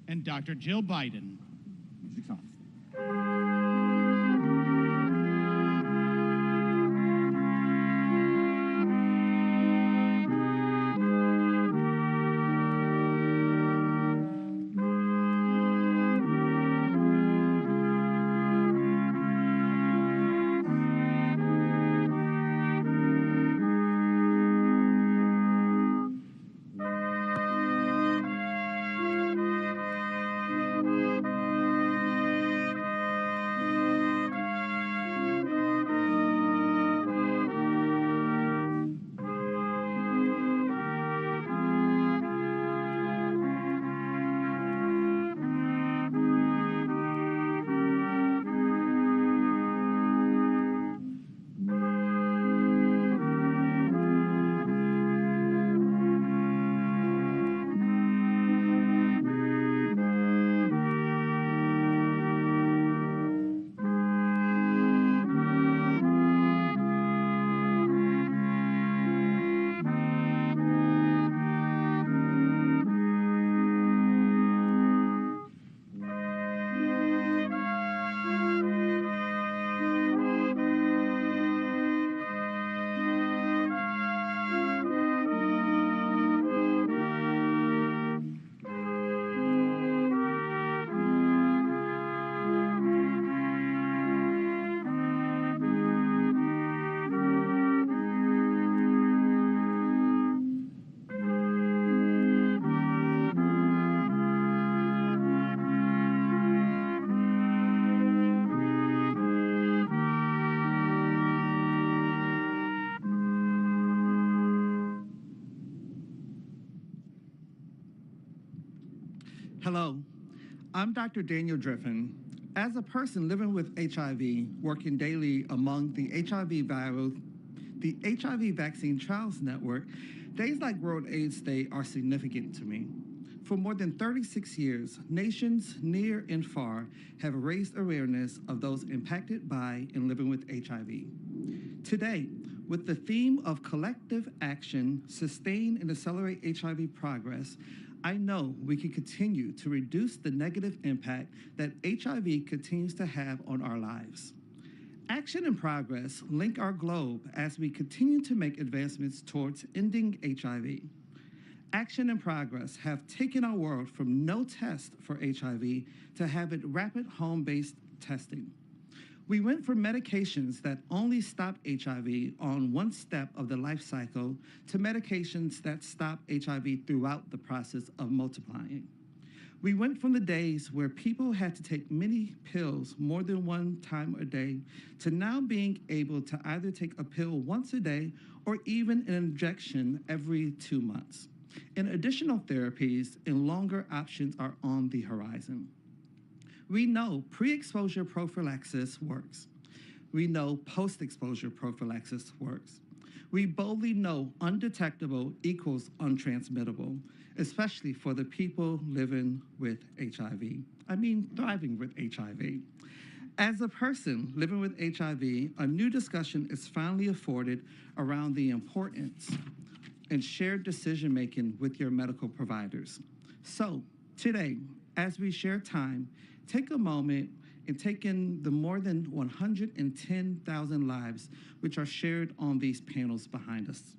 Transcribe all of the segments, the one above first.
and Dr. Jill Biden. Music's on. Hello, I'm Dr. Daniel Driffin. As a person living with HIV, working daily among the HIV Vaccine Trials Network, days like World AIDS Day are significant to me. For more than 36 years, nations near and far have raised awareness of those impacted by and living with HIV. Today, with the theme of collective action, sustain and accelerate HIV progress, I know we can continue to reduce the negative impact that HIV continues to have on our lives. Action and progress link our globe as we continue to make advancements towards ending HIV. Action and progress have taken our world from no test for HIV to having rapid home-based testing. We went from medications that only stop HIV on one step of the life cycle to medications that stop HIV throughout the process of multiplying. We went from the days where people had to take many pills more than one time a day to now being able to either take a pill once a day or even an injection every 2 months. And additional therapies and longer options are on the horizon. We know pre-exposure prophylaxis works. We know post-exposure prophylaxis works. We boldly know undetectable equals untransmittable, especially for the people living with HIV. Thriving with HIV. As a person living with HIV, a new discussion is finally afforded around the importance and shared decision-making with your medical providers. So today, as we share time, take a moment and take in the more than 110,000 lives which are shared on these panels behind us.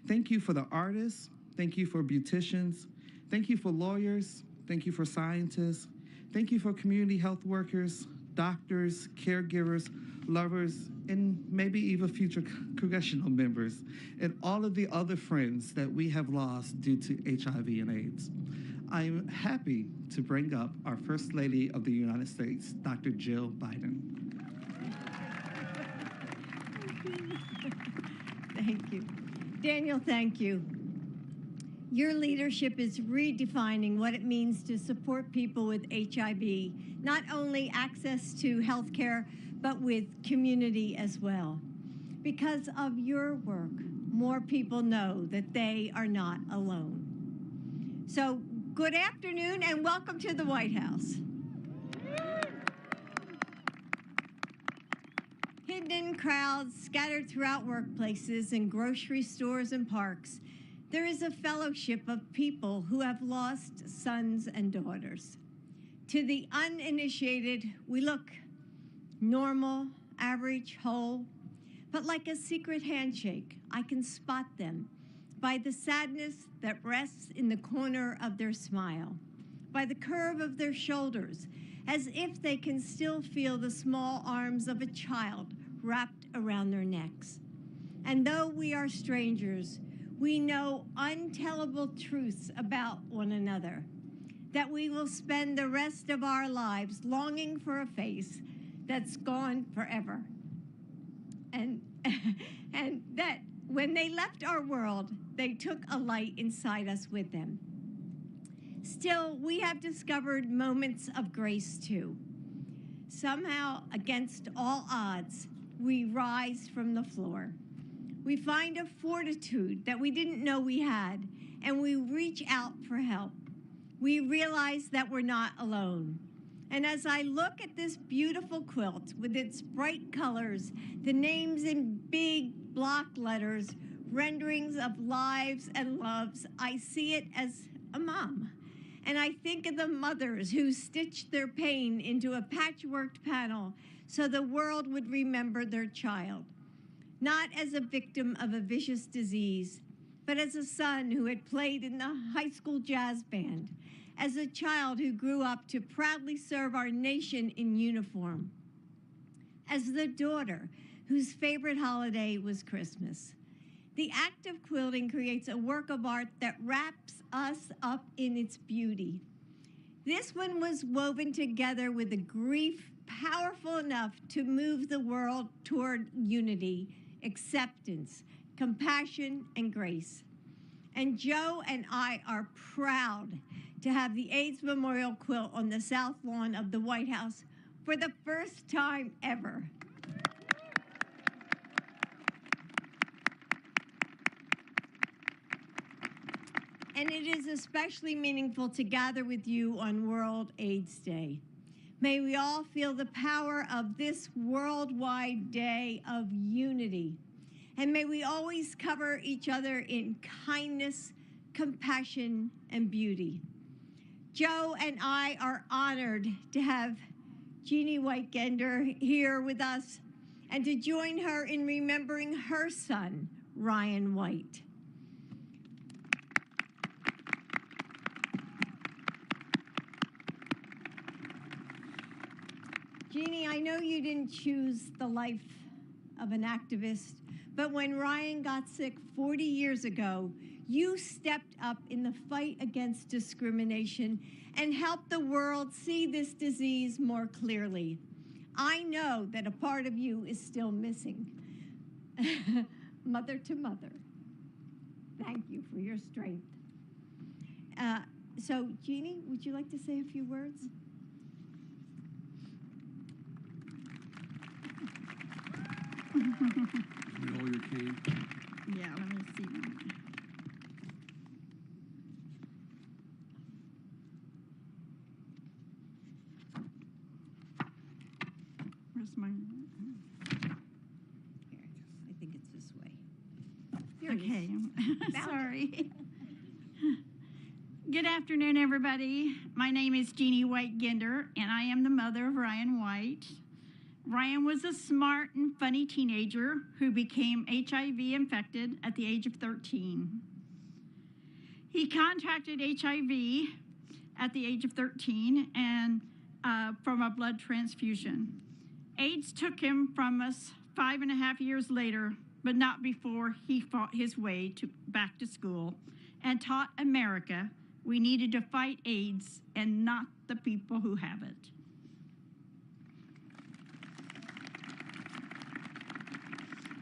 Thank you for the artists, thank you for beauticians, thank you for lawyers, thank you for scientists, thank you for community health workers, doctors, caregivers, lovers, and maybe even future congressional members, and all of the other friends that we have lost due to HIV and AIDS. I am happy to bring up our First Lady of the United States, Dr. Jill Biden. Thank you. Daniel, thank you. Your leadership is redefining what it means to support people with HIV, not only access to health care, but with community as well. Because of your work, more people know that they are not alone. So, good afternoon and welcome to the White House. Hidden in crowds scattered throughout workplaces and grocery stores and parks, there is a fellowship of people who have lost sons and daughters. To the uninitiated, we look normal, average, whole, but like a secret handshake, I can spot them by the sadness that rests in the corner of their smile, by the curve of their shoulders, as if they can still feel the small arms of a child wrapped around their necks. And though we are strangers, we know untellable truths about one another, that we will spend the rest of our lives longing for a face that's gone forever. And, and that when they left our world, they took a light inside us with them. Still, we have discovered moments of grace too. Somehow, against all odds, we rise from the floor. We find a fortitude that we didn't know we had, and we reach out for help. We realize that we're not alone. And as I look at this beautiful quilt with its bright colors, the names in big block letters, renderings of lives and loves, I see it as a mom. And I think of the mothers who stitched their pain into a patchworked panel so the world would remember their child, not as a victim of a vicious disease, but as a son who had played in the high school jazz band, as a child who grew up to proudly serve our nation in uniform, as the daughter whose favorite holiday was Christmas. The act of quilting creates a work of art that wraps us up in its beauty. This one was woven together with a grief powerful enough to move the world toward unity, acceptance, compassion, and grace. And Joe and I are proud to have the AIDS Memorial Quilt on the south lawn of the White House for the first time ever. And it is especially meaningful to gather with you on World AIDS Day. May we all feel the power of this worldwide day of unity. And may we always cover each other in kindness, compassion, and beauty. Joe and I are honored to have Jeannie White-Gender here with us and to join her in remembering her son, Ryan White. Jeannie, I know you didn't choose the life of an activist, but when Ryan got sick 40 years ago, you stepped up in the fight against discrimination and helped the world see this disease more clearly. I know that a part of you is still missing. Mother to mother, thank you for your strength. So, Jeannie, would you like to say a few words? Roll your cane. Yeah, let me see. Where's my... Here, I think it's this way. Here it is. Okay, Found sorry. Good afternoon, everybody. My name is Jeannie White-Gender, and I am the mother of Ryan White. Ryan was a smart and funny teenager who became HIV infected at the age of 13. He contracted HIV at the age of 13 and from a blood transfusion. AIDS took him from us 5.5 years later, but not before he fought his way back to school and taught America we needed to fight AIDS and not the people who have it.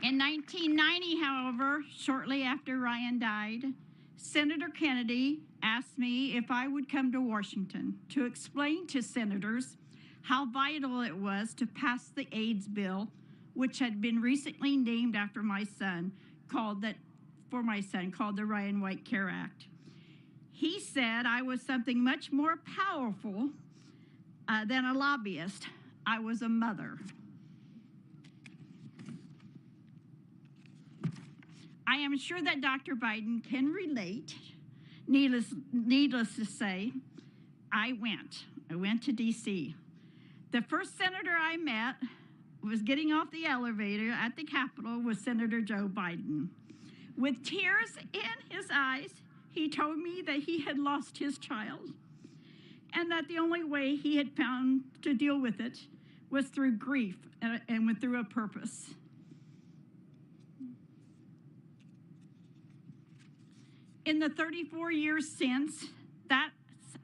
In 1990, however, shortly after Ryan died, Senator Kennedy asked me if I would come to Washington to explain to senators how vital it was to pass the AIDS bill, which had been recently named after my son, called the Ryan White Care Act. He said I was something much more powerful than a lobbyist. I was a mother. I am sure that Dr. Biden can relate. Needless to say, I went. I went to D.C. The first senator I met was getting off the elevator at the Capitol was Senator Joe Biden. With tears in his eyes, he told me that he had lost his child and that the only way he had found to deal with it was through grief and through a purpose. In the 34 years since, that's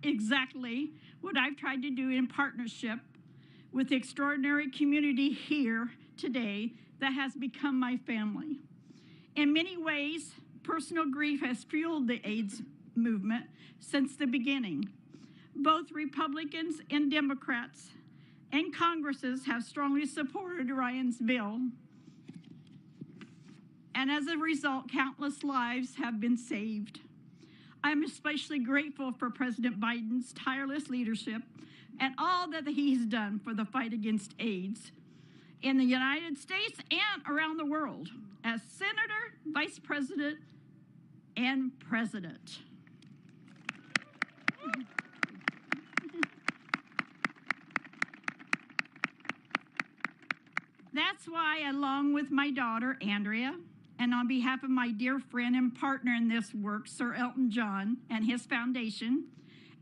exactly what I've tried to do in partnership with the extraordinary community here today that has become my family. In many ways, personal grief has fueled the AIDS movement since the beginning. Both Republicans and Democrats and Congresses have strongly supported Ryan's bill. And as a result, countless lives have been saved. I'm especially grateful for President Biden's tireless leadership and all that he's done for the fight against AIDS in the United States and around the world as Senator, Vice President, and President. That's why, along with my daughter, Andrea, and on behalf of my dear friend and partner in this work, Sir Elton John and his foundation,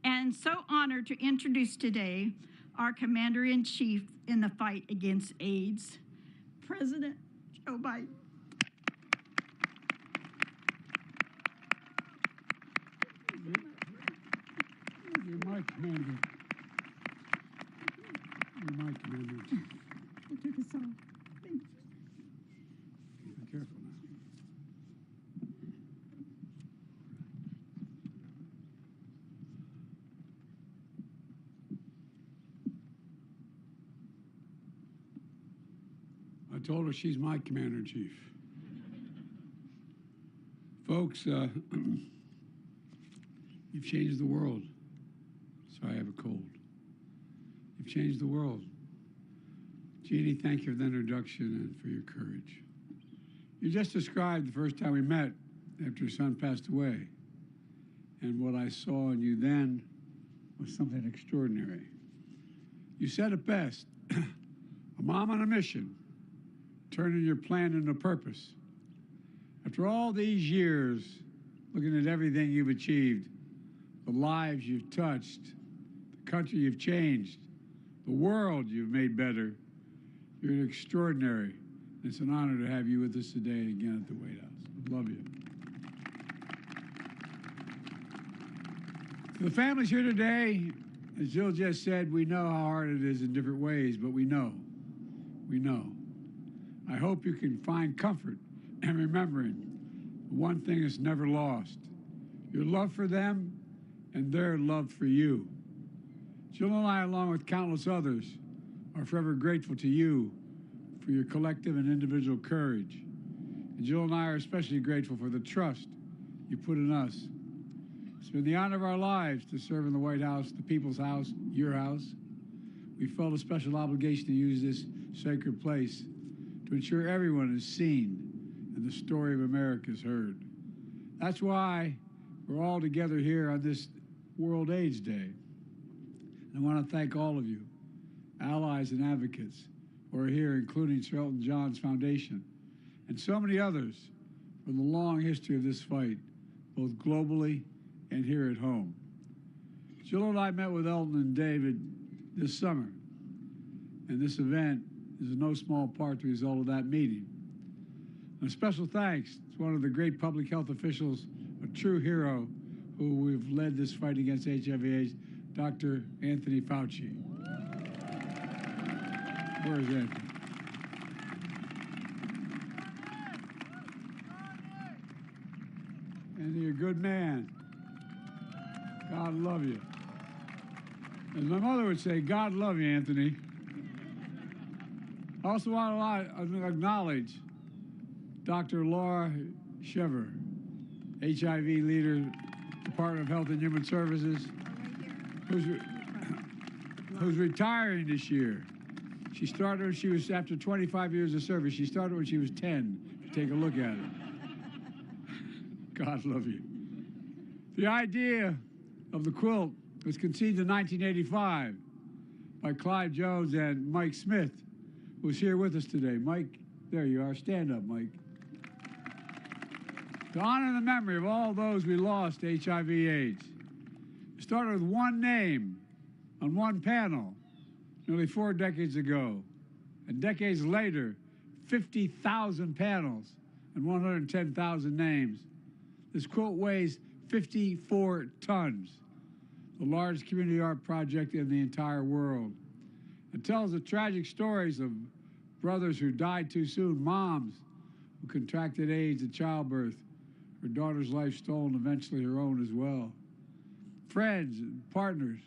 and so honored to introduce today our Commander-in-Chief in the fight against AIDS, President Joe Biden. You're my commander. You're my commander. He took us all. Thank you. Be careful now. I told her she's my commander-in-chief. Folks, you've changed the world. Sorry, I have a cold. You've changed the world. Jeannie, thank you for the introduction and for your courage. You just described the first time we met after your son passed away. And what I saw in you then was something extraordinary. You said it best, a mom on a mission, turning your plan into purpose. After all these years, looking at everything you've achieved, the lives you've touched, the country you've changed, the world you've made better, you're extraordinary. It's an honor to have you with us today again at the White House. Love you. To the families here today, as Jill just said, we know how hard it is in different ways, but we know. We know. I hope you can find comfort in remembering the one thing that's never lost, your love for them and their love for you. Jill and I, along with countless others, are forever grateful to you for your collective and individual courage. And Jill and I are especially grateful for the trust you put in us. It's been the honor of our lives to serve in the White House, the people's house, your house. We felt a special obligation to use this sacred place to ensure everyone is seen and the story of America is heard. That's why we're all together here on this World AIDS Day. And I want to thank all of you, allies and advocates, who are here, including Sir Elton John's Foundation, and so many others for the long history of this fight, both globally and here at home. Jill and I met with Elton and David this summer, and this event is in no small part the result of that meeting. And a special thanks to one of the great public health officials, a true hero, who we've led this fight against HIV/AIDS, Dr. Anthony Fauci. Where is Anthony? Anthony, you're a good man. God love you. As my mother would say, God love you, Anthony. I also want to acknowledge Dr. Laura Shever, HIV leader, Department of Health and Human Services, who's retiring this year. She started when she was, after 25 years of service, she started when she was 10. Take a look at it. God love you. The idea of the quilt was conceived in 1985 by Clive Jones and Mike Smith, who's here with us today. Mike, there you are. Stand up, Mike. To honor the memory of all those we lost to HIV/AIDS. It started with one name on one panel nearly 4 decades ago. And decades later, 50,000 panels and 110,000 names. This quilt weighs 54 tons, the largest community art project in the entire world. It tells the tragic stories of brothers who died too soon, moms who contracted AIDS at childbirth, her daughter's life stolen, eventually her own as well, friends and partners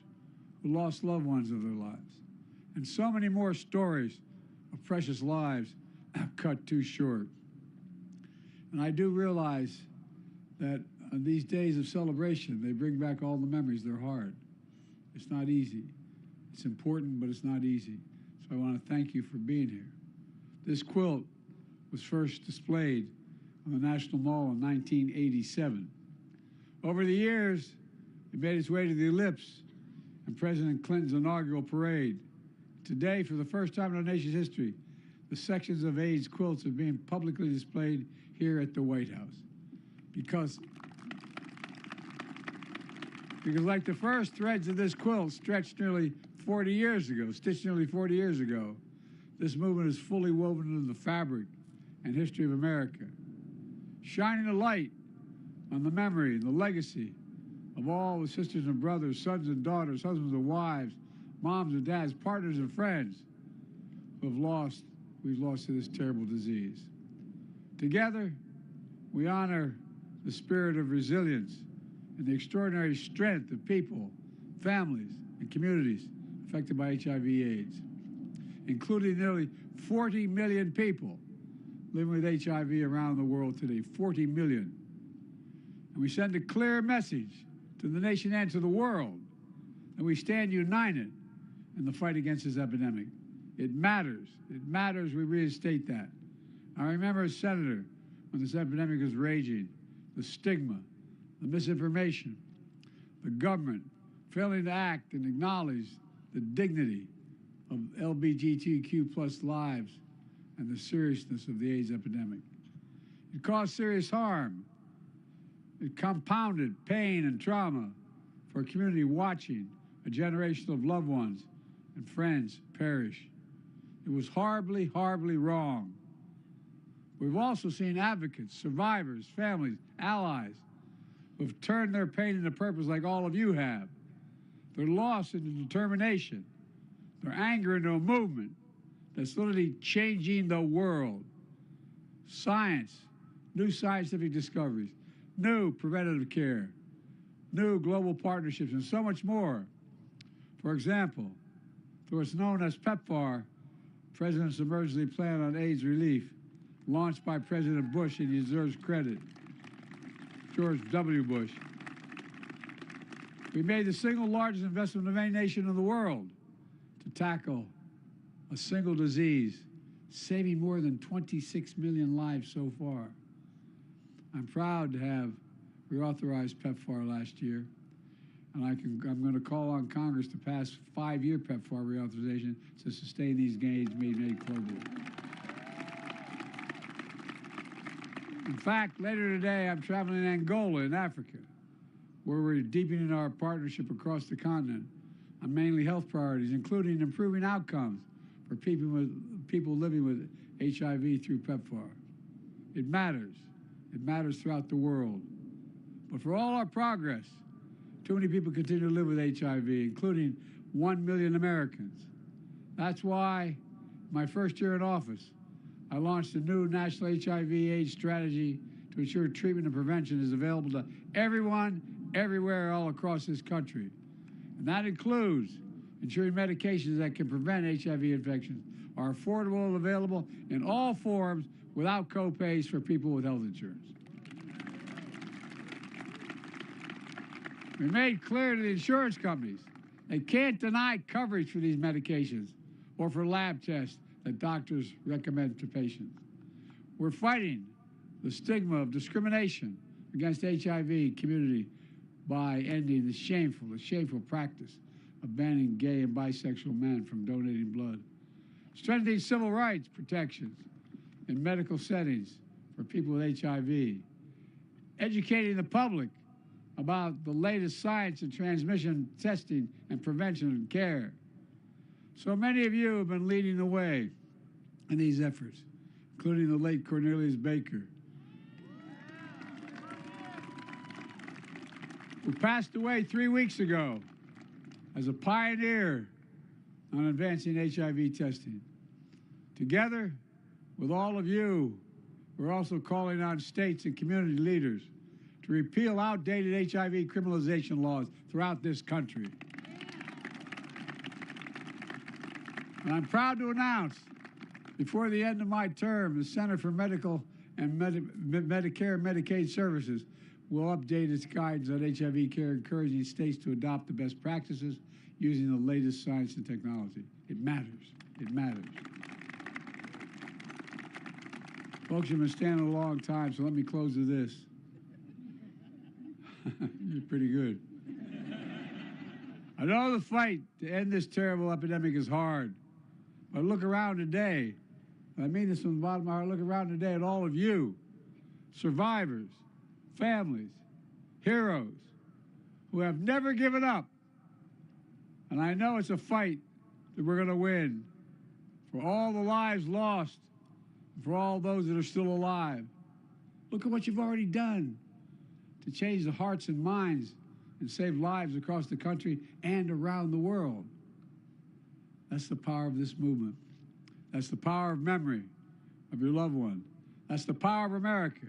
who lost loved ones of their lives, and so many more stories of precious lives cut too short. And I do realize that on these days of celebration, they bring back all the memories. They're hard. It's not easy. It's important, but it's not easy. So I want to thank you for being here. This quilt was first displayed on the National Mall in 1987. Over the years, it made its way to the Ellipse and President Clinton's inaugural parade. Today, for the first time in our nation's history, the sections of AIDS quilts are being publicly displayed here at the White House. Because like the first threads of this quilt stretched nearly 40 years ago, stitched nearly 40 years ago, this movement is fully woven into the fabric and history of America, shining a light on the memory and the legacy of all the sisters and brothers, sons and daughters, husbands and wives, moms and dads, partners and friends who we've lost to this terrible disease. Together, we honor the spirit of resilience and the extraordinary strength of people, families, and communities affected by HIV/AIDS, including nearly 40 million people living with HIV around the world today, 40 million. And we send a clear message to the nation and to the world that we stand united in the fight against this epidemic. It matters. It matters we reinstate that. I remember as senator when this epidemic was raging, the stigma, the misinformation, the government failing to act and acknowledge the dignity of LGBTQ plus lives and the seriousness of the AIDS epidemic. It caused serious harm. It compounded pain and trauma for a community watching a generation of loved ones and friends perish. It was horribly, horribly wrong. We've also seen advocates, survivors, families, allies who've turned their pain into purpose like all of you have. Their loss into determination, their anger into a movement that's literally changing the world. Science, new scientific discoveries, new preventative care, new global partnerships, and so much more. For example, through what's known as PEPFAR, President's Emergency Plan on AIDS Relief, launched by President Bush, and he deserves credit, George W. Bush. We made the single largest investment of any nation in the world to tackle a single disease, saving more than 26 million lives so far. I'm proud to have reauthorized PEPFAR last year, and I'm going to call on Congress to pass 5-year PEPFAR reauthorization to sustain these gains made globally. In fact, later today, I'm traveling in Angola in Africa, where we're deepening our partnership across the continent on mainly health priorities, including improving outcomes for people living with HIV through PEPFAR. It matters. It matters throughout the world. But for all our progress, too many people continue to live with HIV, including 1 million Americans. That's why, my first year in office, I launched a new national HIV/AIDS strategy to ensure treatment and prevention is available to everyone, everywhere, all across this country. And that includes ensuring medications that can prevent HIV infections are affordable and available in all forms without co-pays for people with health insurance. We made clear to the insurance companies they can't deny coverage for these medications or for lab tests that doctors recommend to patients. We're fighting the stigma of discrimination against HIV community by ending the shameful practice of banning gay and bisexual men from donating blood, strengthening civil rights protections in medical settings for people with HIV, educating the public about the latest science and transmission testing and prevention and care. So many of you have been leading the way in these efforts, including the late Cornelius Baker, who passed away 3 weeks ago as a pioneer on advancing HIV testing. Together with all of you, we're also calling on states and community leaders to repeal outdated HIV criminalization laws throughout this country. And I'm proud to announce, before the end of my term, the Center for Medical and Medicare and Medicaid Services will update its guidance on HIV care, encouraging states to adopt the best practices using the latest science and technology. It matters. It matters. Folks, you've been standing a long time, so let me close with this. You're pretty good. I know the fight to end this terrible epidemic is hard, but look around today. I mean this from the bottom of my heart. Look around today at all of you, survivors, families, heroes, who have never given up. And I know it's a fight that we're going to win. For all the lives lost, for all those that are still alive. Look at what you've already done to change the hearts and minds and save lives across the country and around the world. That's the power of this movement. That's the power of memory of your loved one. That's the power of America.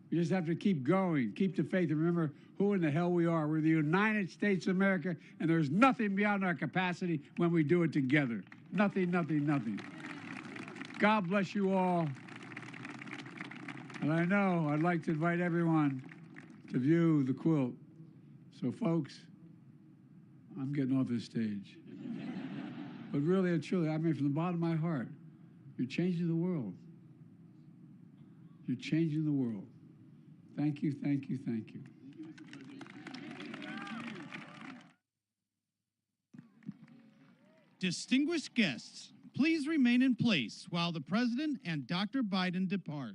You just have to keep going, keep the faith, and remember who in the hell we are. We're the United States of America, and there's nothing beyond our capacity when we do it together. Nothing, nothing, nothing. God bless you all. And I know I'd like to invite everyone to view the quilt. So, folks, I'm getting off this stage. But really and truly, I mean, from the bottom of my heart, you're changing the world. You're changing the world. Thank you, thank you, thank you. Distinguished guests, please remain in place while the President and Dr. Biden depart.